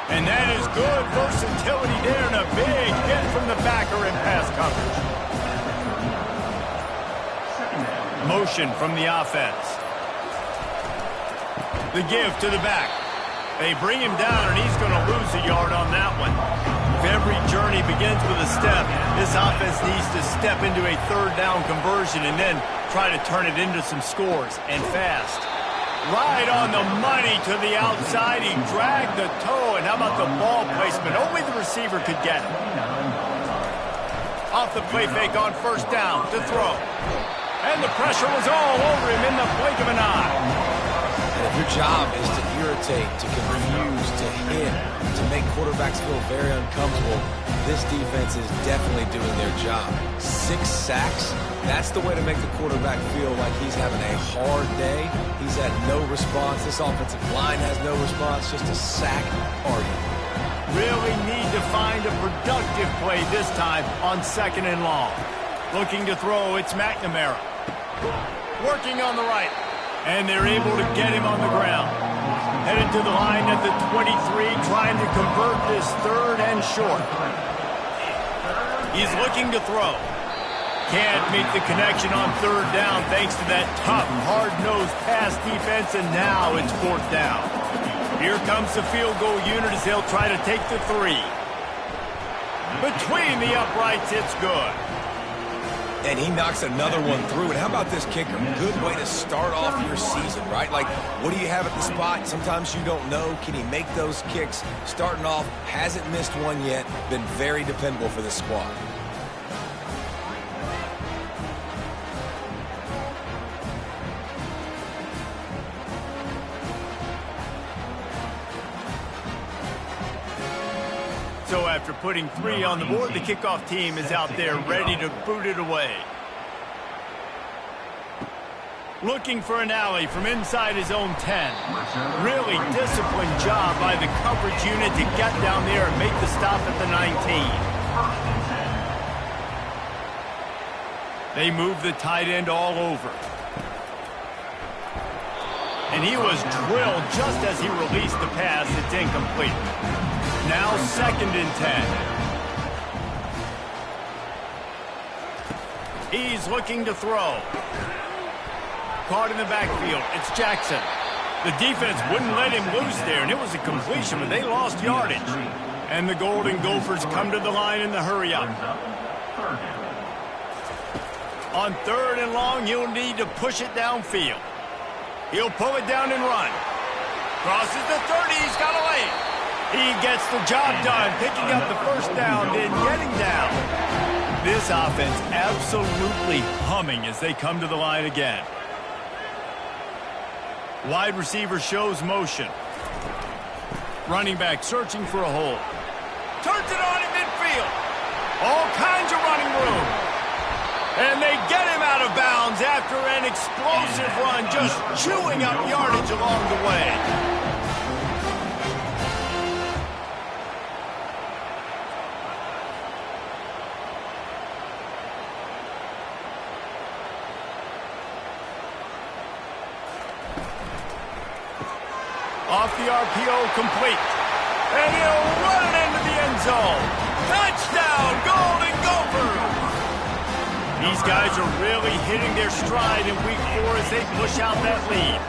And that is good versatility there and a big hit from the backer in pass coverage. Motion from the offense. The give to the back. They bring him down, and he's going to lose a yard on that one. If every journey begins with a step, this offense needs to step into a third down conversion and then try to turn it into some scores, and fast. Right on the money to the outside. He dragged the toe, and how about the ball placement? Only the receiver could get it. Off the play fake on first down to throw. And the pressure was all over him in the blink of an eye. And if your job is to irritate, to confuse, to hit, to make quarterbacks feel very uncomfortable, this defense is definitely doing their job. 6 sacks, that's the way to make the quarterback feel like he's having a hard day. He's had no response. This offensive line has no response, just a sack argument. Really need to find a productive play this time on second and long. Looking to throw, it's McNamara. Working on the right. And they're able to get him on the ground. Headed to the line at the 23, trying to convert this third and short. He's looking to throw. Can't meet the connection on third down thanks to that tough, hard-nosed pass defense, and now it's fourth down. Here comes the field goal unit as they'll try to take the 3. Between the uprights, it's good. And he knocks another one through. And how about this kicker? Good way to start off your season, right? Like, what do you have at the spot? Sometimes you don't know. Can he make those kicks? Starting off, hasn't missed one yet. Been very dependable for this squad. So after putting 3 on the board, the kickoff team is out there ready to boot it away. Looking for an alley from inside his own 10. Really disciplined job by the coverage unit to get down there and make the stop at the 19. They move the tight end all over. And he was drilled just as he released the pass. It's incomplete. Now second and 10. He's looking to throw. Caught in the backfield. It's Jackson. The defense wouldn't let him loose there, and it was a completion, but they lost yardage. And the Golden Gophers come to the line in the hurry-up. On third and long, he'll need to push it downfield. He'll pull it down and run. Crosses the 30. He's got a lane. He gets the job done, picking up the first down, then getting down. This offense absolutely humming as they come to the line again. Wide receiver shows motion. Running back searching for a hole. Turns it on in midfield. All kinds of running room. And they get him out of bounds after an explosive run, just chewing up yardage along the way. Off the RPO, complete. And he'll run it into the end zone. Touchdown, Golden Gophers! These guys are really hitting their stride in week 4 as they push out that lead.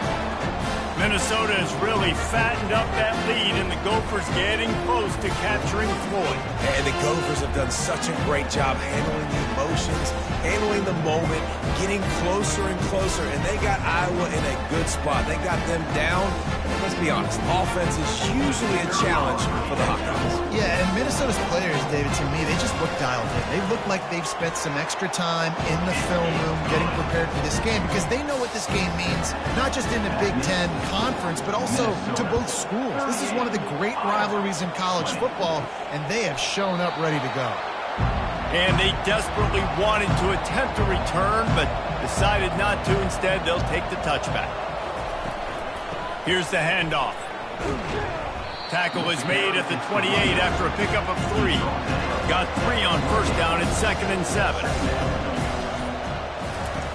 Minnesota has really fattened up that lead, and the Gophers getting close to capturing Floyd. And the Gophers have done such a great job handling the emotions, handling the moment, getting closer and closer, and they got Iowa in a good spot. They got them down, and let's be honest, offense is usually a challenge for the Hawkeyes. Yeah, and Minnesota's players, David, to me, they just look dialed in. They look like they've spent some extra time in the film room getting prepared for this game because they know what this game means, not just in the Big Ten Conference, but also to both schools. This is one of the great rivalries in college football, and they have shown up ready to go. And they desperately wanted to attempt a return, but decided not to. Instead, they'll take the touchback. Here's the handoff. Tackle is made at the 28 after a pickup of 3. Got 3 on first down and 2nd and 7.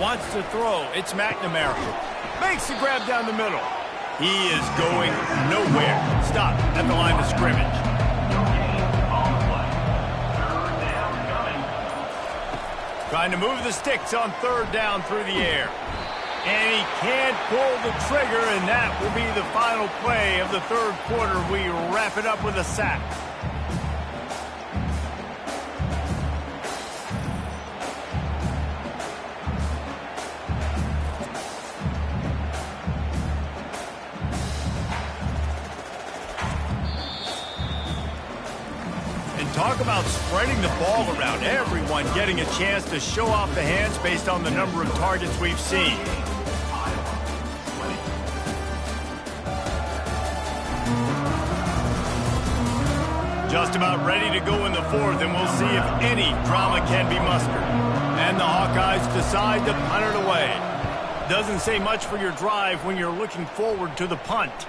Wants to throw. It's McNamara. Makes the grab down the middle. He is going nowhere. Stop at the line of scrimmage. Trying to move the sticks on 3rd down through the air. And he can't pull the trigger, and that will be the final play of the 3rd quarter. We wrap it up with a sack. Talk about spreading the ball around. Everyone getting a chance to show off the hands based on the number of targets we've seen. Just about ready to go in the 4th, and we'll see if any drama can be mustered. And the Hawkeyes decide to punt it away. Doesn't say much for your drive when you're looking forward to the punt.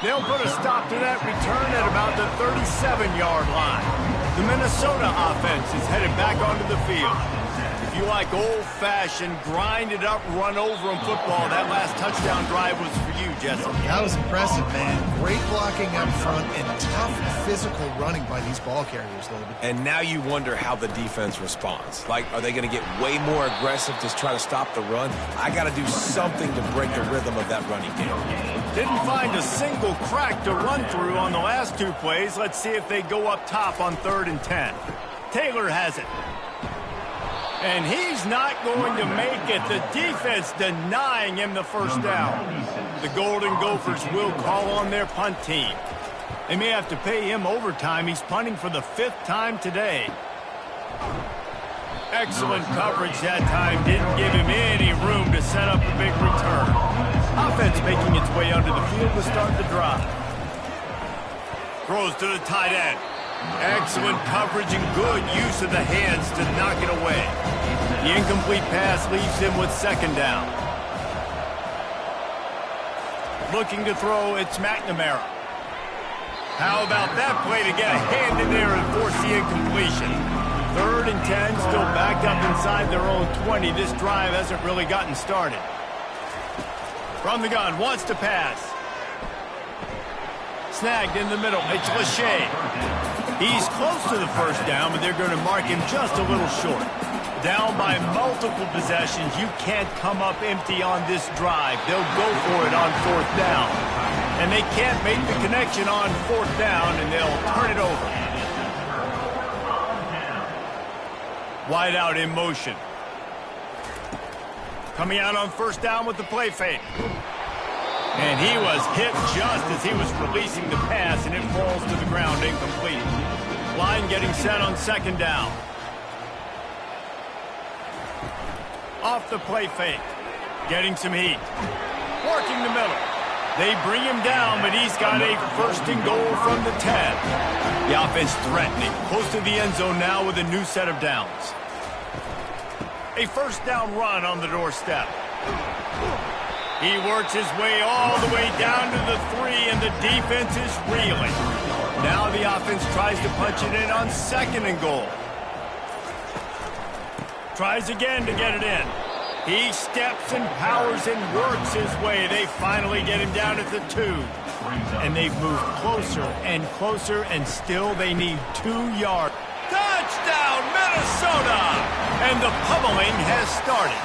They'll put a stop to that return at about the 37-yard line. The Minnesota offense is headed back onto the field. If you like old-fashioned, grind-it-up, run-over-'em football, that last touchdown drive was for you, Jesse. That was impressive, man. Great blocking up front and tough physical running by these ball carriers, David. And now you wonder how the defense responds. Like, are they going to get way more aggressive to try to stop the run? I got to do something to break the rhythm of that running game. Didn't find a single crack to run through on the last 2 plays. Let's see if they go up top on 3rd and 10. Taylor has it. And he's not going to make it. The defense denying him the first down. The Golden Gophers will call on their punt team. They may have to pay him overtime. He's punting for the 5th time today. Excellent coverage that time. Didn't give him any room to set up a big return. Offense making its way onto the field to start the drive. Throws to the tight end. Excellent coverage and good use of the hands to knock it away. The incomplete pass leaves him with 2nd down. Looking to throw, it's McNamara. How about that play to get a hand in there and force the incompletion? 3rd and 10, still backed up inside their own 20. This drive hasn't really gotten started. From the gun, wants to pass. Snagged in the middle, it's Lachey. He's close to the first down, but they're going to mark him just a little short. Down by multiple possessions, you can't come up empty on this drive. They'll go for it on 4th down. And they can't make the connection on 4th down, and they'll turn it over. Wide out in motion. Coming out on 1st down with the play fake. And he was hit just as he was releasing the pass, and it falls to the ground incomplete. Line getting set on 2nd down. Off the play fake. Getting some heat. Working the middle. They bring him down, but he's got a 1st and goal from the 10. The offense threatening. Close to the end zone now with a new set of downs. A 1st down run on the doorstep. He works his way all the way down to the 3, and the defense is reeling. Now the offense tries to punch it in on 2nd and goal. Tries again to get it in. He steps and powers and works his way. They finally get him down at the 2. And they've moved closer and closer, and still they need 2 yards. Touchdown, Minnesota! And the pummeling has started.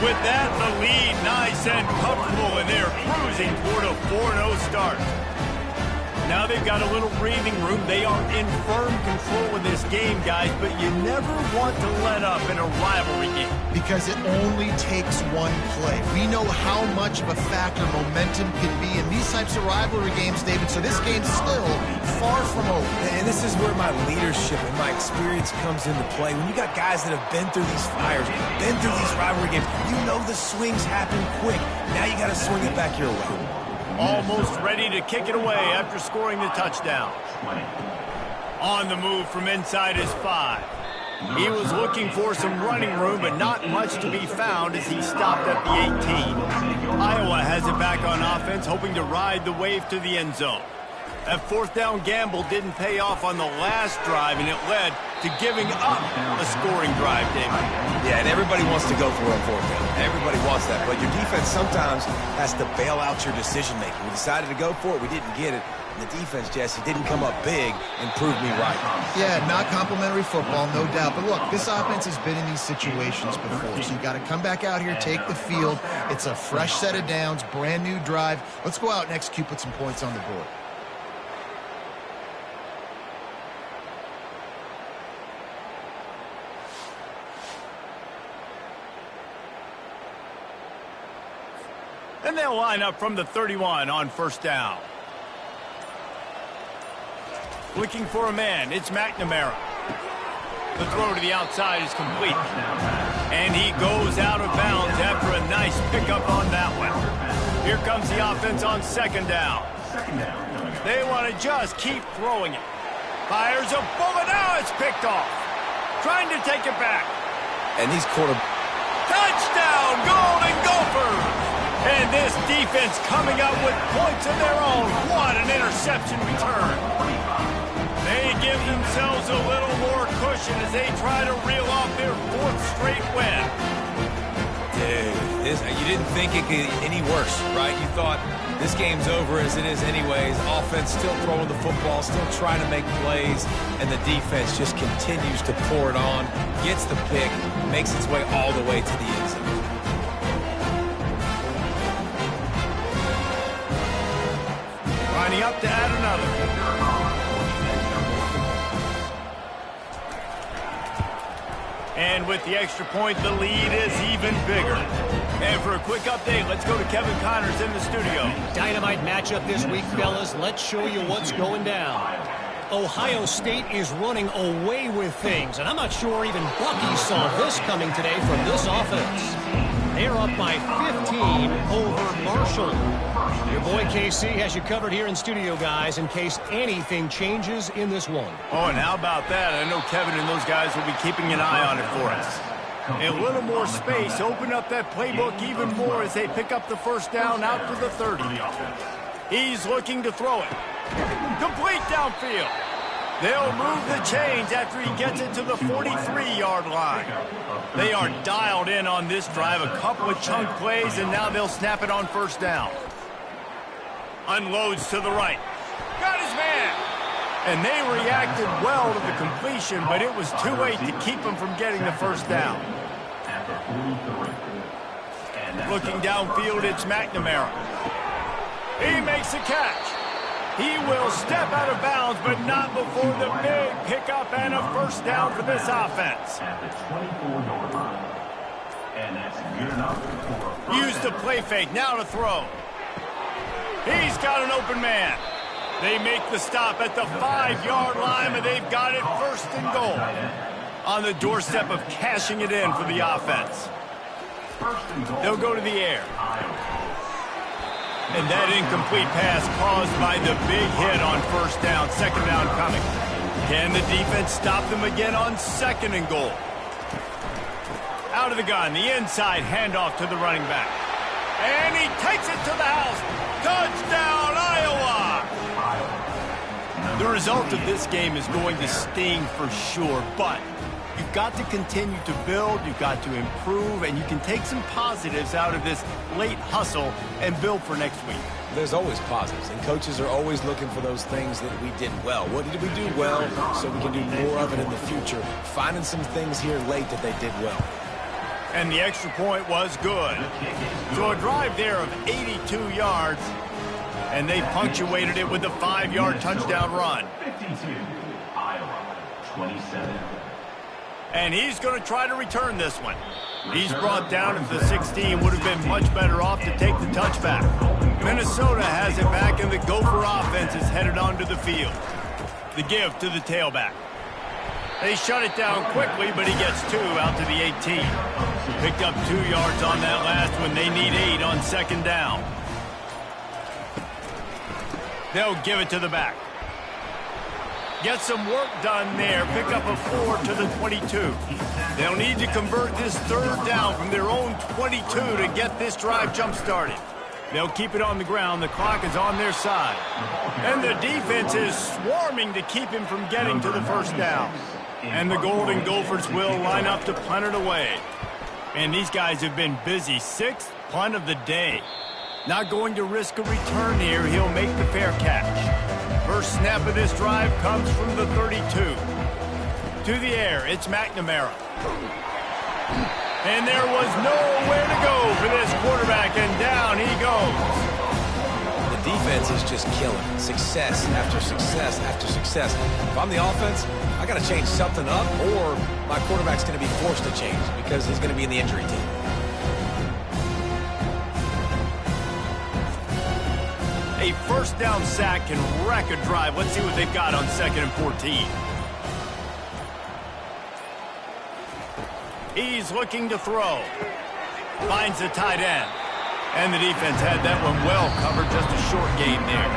With that, the lead nice and comfortable, and they're cruising toward a 4-0 start. Now they've got a little breathing room. They are in firm control of this game, guys, but you never want to let up in a rivalry game. Because it only takes one play. We know how much of a factor momentum can be in these types of rivalry games, David, so this game's still far from over. And this is where my leadership and my experience comes into play. When you got guys that have been through these fires, been through these rivalry games, you know the swings happen quick. Now you got to swing it back your way. Almost ready to kick it away after scoring the touchdown. On the move from inside his 5. He was looking for some running room, but not much to be found as he stopped at the 18. Iowa has it back on offense, hoping to ride the wave to the end zone. That 4th down gamble didn't pay off on the last drive, and it led to giving up a scoring drive, David. Yeah, and everybody wants to go for a 4th down. Everybody wants that, but your defense sometimes has to bail out your decision-making. We decided to go for it. We didn't get it. And the defense, Jesse, didn't come up big and prove me right. Yeah, not complimentary football, no doubt. But look, this offense has been in these situations before, so you got to come back out here, take the field. It's a fresh set of downs, brand new drive. Let's go out and execute, put some points on the board. And they'll line up from the 31 on 1st down. Looking for a man, it's McNamara. The throw to the outside is complete. And he goes out of bounds after a nice pickup on that one. Here comes the offense on 2nd down. They want to just keep throwing it. Fires a bullet, now it's picked off. Trying to take it back. And these Touchdown, Golden Gophers! And this defense coming up with points of their own. What an interception return. They give themselves a little more cushion as they try to reel off their 4th straight win. Dude, you didn't think it could get any worse, right? You thought this game's over as it is anyways. Offense still throwing the football, still trying to make plays, and the defense just continues to pour it on, gets the pick, makes its way all the way to the end zone. Lining up to add another. And with the extra point, the lead is even bigger. And for a quick update, let's go to Kevin Connors in the studio. Dynamite matchup this week, fellas. Let's show you what's going down. Ohio State is running away with things, and I'm not sure even Bucky saw this coming today from this offense. They're up by 15 over Marshall. Your boy KC has you covered here in studio, guys, in case anything changes in this one. Oh, and how about that? I know Kevin and those guys will be keeping an eye on it for us. A little more space, open up that playbook even more as they pick up the 1st down out to the 30. He's looking to throw it. Complete downfield. They'll move the chains after he gets it to the 43-yard line. They are dialed in on this drive, a couple of chunk plays, and now they'll snap it on 1st down. Unloads to the right. Got his man. And they reacted well to the completion, but it was too late to keep him from getting the 1st down. Looking downfield, it's McNamara. He makes a catch. He will step out of bounds, but not before the big pickup and a 1st down for this offense. Use the play fake, now to throw. He's got an open man. They make the stop at the 5-yard line, but they've got it 1st and goal. On the doorstep of cashing it in for the offense. They'll go to the air. And that incomplete pass caused by the big hit on 1st down. 2nd down coming. Can the defense stop them again on 2nd and goal? Out of the gun, the inside handoff to the running back. And he takes it to the house. Touchdown, Iowa! The result of this game is going to sting for sure, but You've got to continue to build, you've got to improve, and you can take some positives out of this late hustle and build for next week. There's always positives, and coaches are always looking for those things that we did well. What did we do well so we can do more of it in the future? Finding some things here late that they did well. And the extra point was good. So a drive there of 82 yards, and they punctuated it with a 5-yard touchdown run. 52, Iowa, 27. And he's going to try to return this one. He's brought down at the 16, would have been much better off to take the touchback. Minnesota has it back, and the Gopher offense is headed onto the field. The give to the tailback. They shut it down quickly, but he gets 2 out to the 18. Picked up 2 yards on that last one. They need 8 on second down. They'll give it to the back. Get some work done there. Pick up a 4 to the 22. They'll need to convert this third down from their own 22 to get this drive jump-started. They'll keep it on the ground. The clock is on their side. And the defense is swarming to keep him from getting to the first down. And the Golden Gophers will line up to punt it away. And these guys have been busy. 6th punt of the day. Not going to risk a return here. He'll make the fair catch. First snap of this drive comes from the 32. To the air, it's McNamara. And there was nowhere to go for this quarterback, and down he goes. The defense is just killing it. Success after success after success. If I'm the offense, I got to change something up, or my quarterback's going to be forced to change because he's going to be in the injury team. A first down sack can wreck a drive. Let's see what they've got on 2nd and 14. He's looking to throw. Finds the tight end. And the defense had that one well covered. Just a short game there.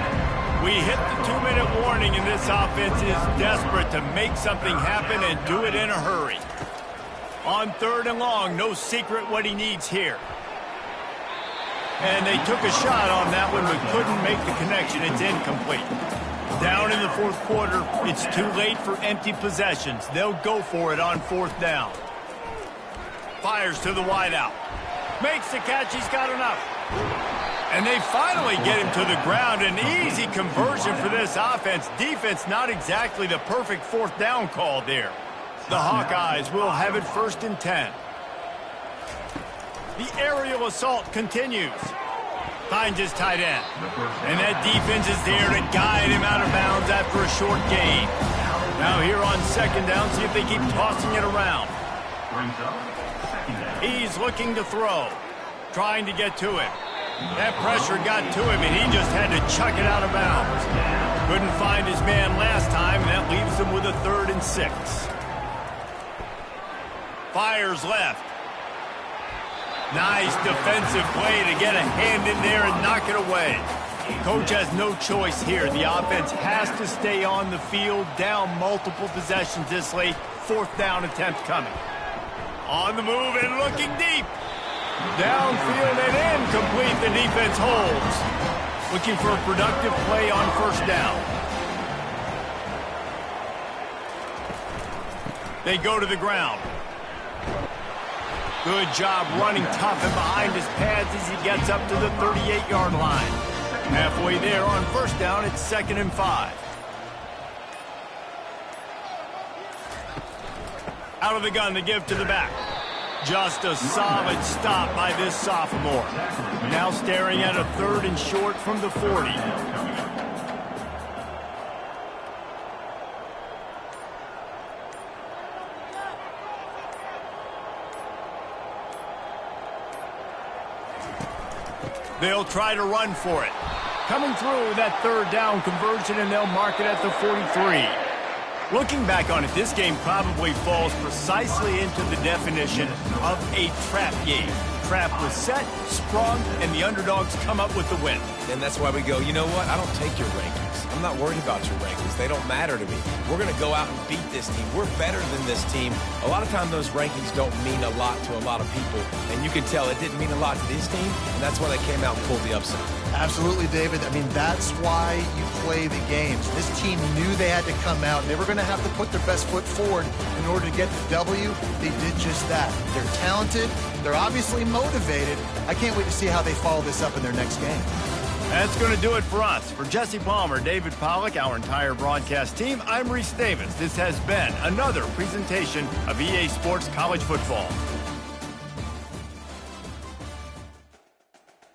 We hit the 2-minute warning, and this offense is desperate to make something happen and do it in a hurry. On 3rd and long, no secret what he needs here. And they took a shot on that one, but couldn't make the connection. It's incomplete. Down in the 4th quarter, it's too late for empty possessions. They'll go for it on 4th down. Fires to the wideout. Makes the catch. He's got enough. And they finally get him to the ground. An easy conversion for this offense. Defense, not exactly the perfect 4th down call there. The Hawkeyes will have it 1st and 10. The aerial assault continues. Finds his tight end. And that defense is there to guide him out of bounds after a short gain. Now here on 2nd down, see if they keep tossing it around. He's looking to throw. Trying to get to it. That pressure got to him, and he just had to chuck it out of bounds. Couldn't find his man last time, and that leaves him with a 3rd and 6. Fires left. Nice defensive play to get a hand in there and knock it away. Coach has no choice here. The offense has to stay on the field, down multiple possessions this late. 4th down attempt coming. On the move and looking deep. Downfield and incomplete. The defense holds. Looking for a productive play on 1st down. They go to the ground. Good job running tough and behind his pads as he gets up to the 38-yard line. Halfway there on 1st down, it's 2nd and 5. Out of the gun to give to the back. Just a solid stop by this sophomore. Now staring at a 3rd and short from the 40. They'll try to run for it. Coming through that 3rd down conversion, and they'll mark it at the 43. Looking back on it, this game probably falls precisely into the definition of a trap game. Trap was set, sprung, and the underdogs come up with the win. And that's why we go, you know what? I don't take your rankings. I'm not worried about your rankings. They don't matter to me. We're going to go out and beat this team. We're better than this team. A lot of times those rankings don't mean a lot to a lot of people, and you can tell it didn't mean a lot to this team, and that's why they came out and pulled the upset. Absolutely, David. I mean, that's why you play the games. This team knew they had to come out. They were going to have to put their best foot forward in order to get the W. They did just that. They're talented. They're obviously motivated. I can't wait to see how they follow this up in their next game. That's going to do it for us. For Jesse Palmer, David Pollack, our entire broadcast team, I'm Reese Davis. This has been another presentation of EA Sports College Football.